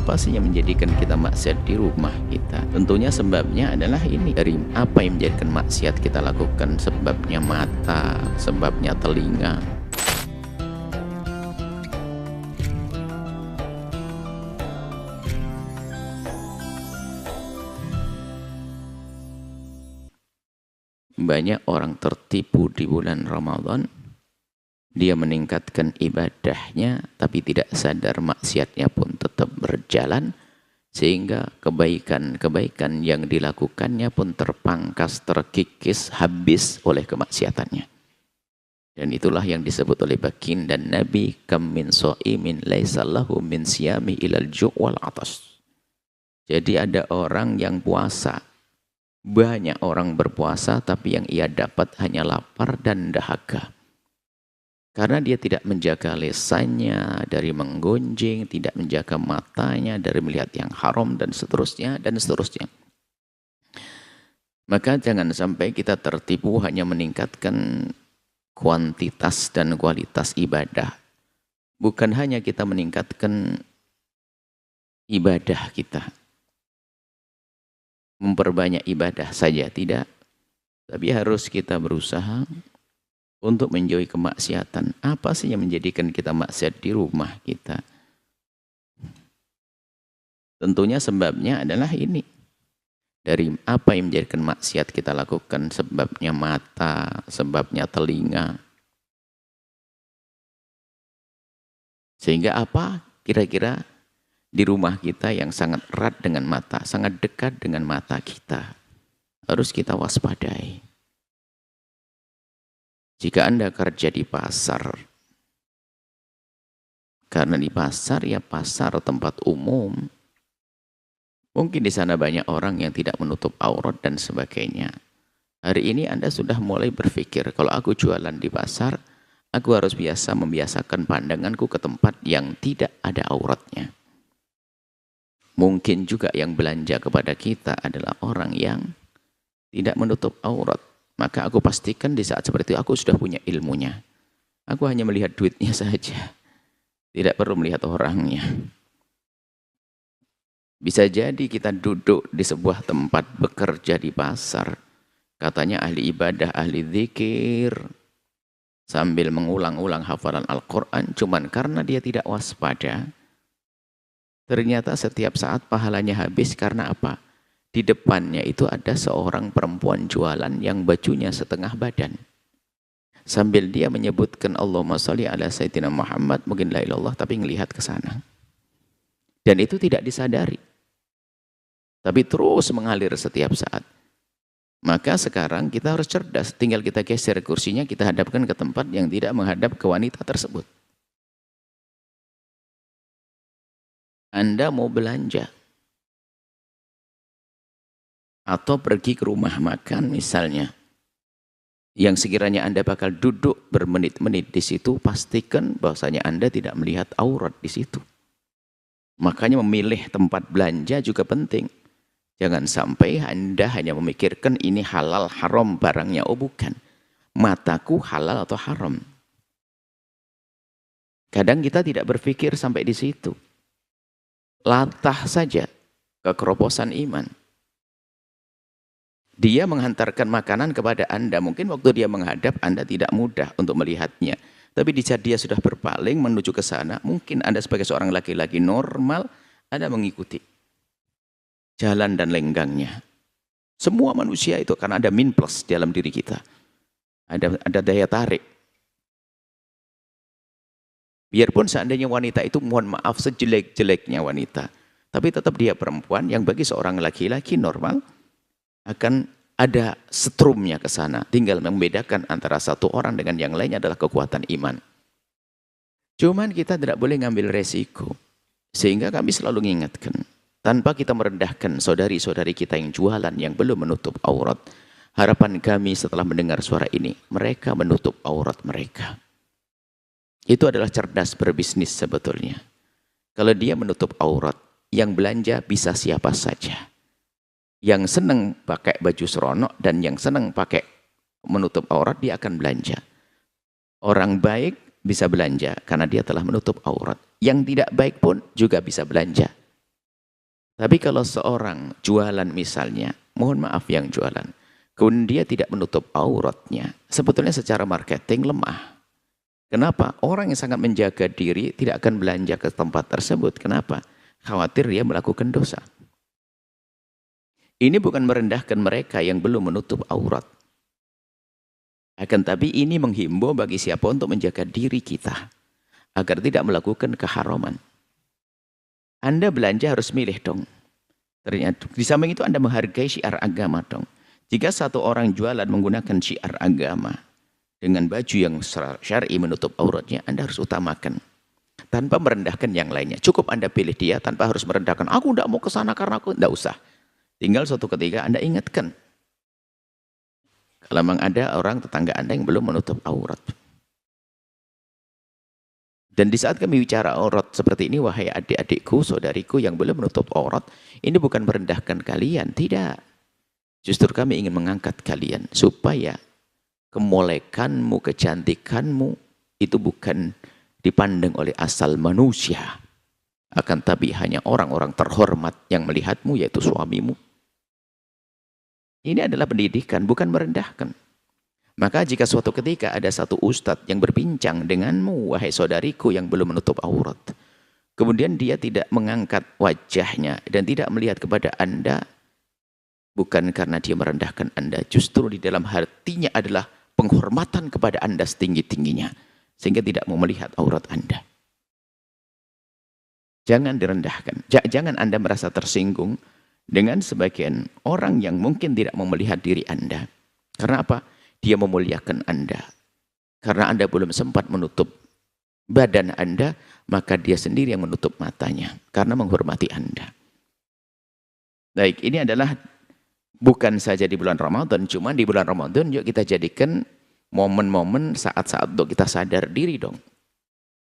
Apa sih yang menjadikan kita maksiat di rumah kita? Tentunya sebabnya adalah ini. Dari apa yang menjadikan maksiat kita lakukan? Sebabnya mata, sebabnya telinga. Banyak orang tertipu di bulan Ramadan. Dia meningkatkan ibadahnya, tapi tidak sadar maksiatnya pun tetap berjalan, sehingga kebaikan-kebaikan yang dilakukannya pun terpangkas, terkikis, habis oleh kemaksiatannya. Dan itulah yang disebut oleh baginda Nabi, kam min sha'imin laisa lahu min siyami ilal ju' wal atas. Jadi ada orang yang puasa, banyak orang berpuasa, tapi yang ia dapat hanya lapar dan dahaga. Karena dia tidak menjaga lisannya dari menggonjing, tidak menjaga matanya dari melihat yang haram, dan seterusnya, dan seterusnya. Maka jangan sampai kita tertipu hanya meningkatkan kuantitas dan kualitas ibadah. Bukan hanya kita meningkatkan ibadah kita, memperbanyak ibadah saja, tidak. Tapi harus kita berusaha untuk menjauhi kemaksiatan. Apa sih yang menjadikan kita maksiat di rumah kita? Tentunya sebabnya adalah ini. Dari apa yang menjadikan maksiat kita lakukan? Sebabnya mata, sebabnya telinga. Sehingga apa kira-kira di rumah kita yang sangat erat dengan mata, sangat dekat dengan mata kita? Harus kita waspadai. Jika Anda kerja di pasar, karena di pasar ya pasar tempat umum, mungkin di sana banyak orang yang tidak menutup aurat dan sebagainya. Hari ini Anda sudah mulai berpikir, kalau aku jualan di pasar, aku harus membiasakan pandanganku ke tempat yang tidak ada auratnya. Mungkin juga yang belanja kepada kita adalah orang yang tidak menutup aurat. Maka aku pastikan di saat seperti itu aku sudah punya ilmunya. Aku hanya melihat duitnya saja. Tidak perlu melihat orangnya. Bisa jadi kita duduk di sebuah tempat bekerja di pasar. Katanya ahli ibadah, ahli zikir. Sambil mengulang-ulang hafalan Al-Quran. Cuman karena dia tidak waspada. Ternyata setiap saat pahalanya habis karena apa? Di depannya itu ada seorang perempuan jualan yang bajunya setengah badan. Sambil dia menyebutkan Allahumma sholli ala Sayyidina Muhammad, mungkin la ilallah, tapi ngelihat ke sana. Dan itu tidak disadari. Tapi terus mengalir setiap saat. Maka sekarang kita harus cerdas. Tinggal kita geser kursinya, kita hadapkan ke tempat yang tidak menghadap ke wanita tersebut. Anda mau belanja, atau pergi ke rumah makan misalnya, yang sekiranya Anda bakal duduk bermenit-menit di situ, pastikan bahwasanya Anda tidak melihat aurat di situ. Makanya memilih tempat belanja juga penting. Jangan sampai Anda hanya memikirkan ini halal haram barangnya. Oh bukan, mataku halal atau haram. Kadang kita tidak berpikir sampai di situ. Latah saja kekeroposan iman. Dia menghantarkan makanan kepada Anda. Mungkin waktu dia menghadap, Anda tidak mudah untuk melihatnya. Tapi di saat dia sudah berpaling menuju ke sana, mungkin Anda sebagai seorang laki-laki normal, Anda mengikuti jalan dan lenggangnya. Semua manusia itu, karena ada min plus dalam diri kita. Ada daya tarik. Biarpun seandainya wanita itu, mohon maaf, sejelek-jeleknya wanita. Tapi tetap dia perempuan yang bagi seorang laki-laki normal, akan ada setrumnya ke sana. Tinggal membedakan antara satu orang dengan yang lainnya adalah kekuatan iman. Cuman kita tidak boleh ngambil resiko. Sehingga kami selalu mengingatkan, tanpa kita merendahkan saudari-saudari kita yang jualan, yang belum menutup aurat. Harapan kami setelah mendengar suara ini, mereka menutup aurat mereka. Itu adalah cerdas berbisnis sebetulnya. Kalau dia menutup aurat, yang belanja bisa siapa saja. Yang senang pakai baju seronok dan yang senang pakai menutup aurat, dia akan belanja. Orang baik bisa belanja karena dia telah menutup aurat. Yang tidak baik pun juga bisa belanja. Tapi kalau seorang jualan misalnya, mohon maaf yang jualan, kemudian dia tidak menutup auratnya, sebetulnya secara marketing lemah. Kenapa? Orang yang sangat menjaga diri tidak akan belanja ke tempat tersebut. Kenapa? Khawatir dia melakukan dosa. Ini bukan merendahkan mereka yang belum menutup aurat. Akan tapi ini menghimbau bagi siapa untuk menjaga diri kita agar tidak melakukan keharaman. Anda belanja harus milih dong. Ternyata di samping itu Anda menghargai syiar agama dong. Jika satu orang jualan menggunakan syiar agama dengan baju yang syar'i menutup auratnya, Anda harus utamakan tanpa merendahkan yang lainnya. Cukup Anda pilih dia tanpa harus merendahkan. Aku tidak mau ke sana karena aku tidak usah. Tinggal suatu ketika Anda ingatkan. Kalau memang ada orang tetangga Anda yang belum menutup aurat. Dan di saat kami bicara aurat seperti ini, wahai adik-adikku, saudariku yang belum menutup aurat, ini bukan merendahkan kalian, tidak. Justru kami ingin mengangkat kalian supaya kemolekanmu, kecantikanmu itu bukan dipandang oleh asal manusia. Akan tapi hanya orang-orang terhormat yang melihatmu, yaitu suamimu. Ini adalah pendidikan, bukan merendahkan. Maka jika suatu ketika ada satu ustadz yang berbincang denganmu, wahai saudariku yang belum menutup aurat, kemudian dia tidak mengangkat wajahnya dan tidak melihat kepada Anda, bukan karena dia merendahkan Anda, justru di dalam hatinya adalah penghormatan kepada Anda setinggi-tingginya, sehingga tidak mau melihat aurat Anda. Jangan direndahkan, jangan Anda merasa tersinggung dengan sebagian orang yang mungkin tidak mau melihat diri Anda. Karena apa? Dia memuliakan Anda. Karena Anda belum sempat menutup badan Anda, maka dia sendiri yang menutup matanya. Karena menghormati Anda. Baik, ini adalah bukan saja di bulan Ramadan, cuma di bulan Ramadan yuk kita jadikan momen-momen saat-saat untuk kita sadar diri dong.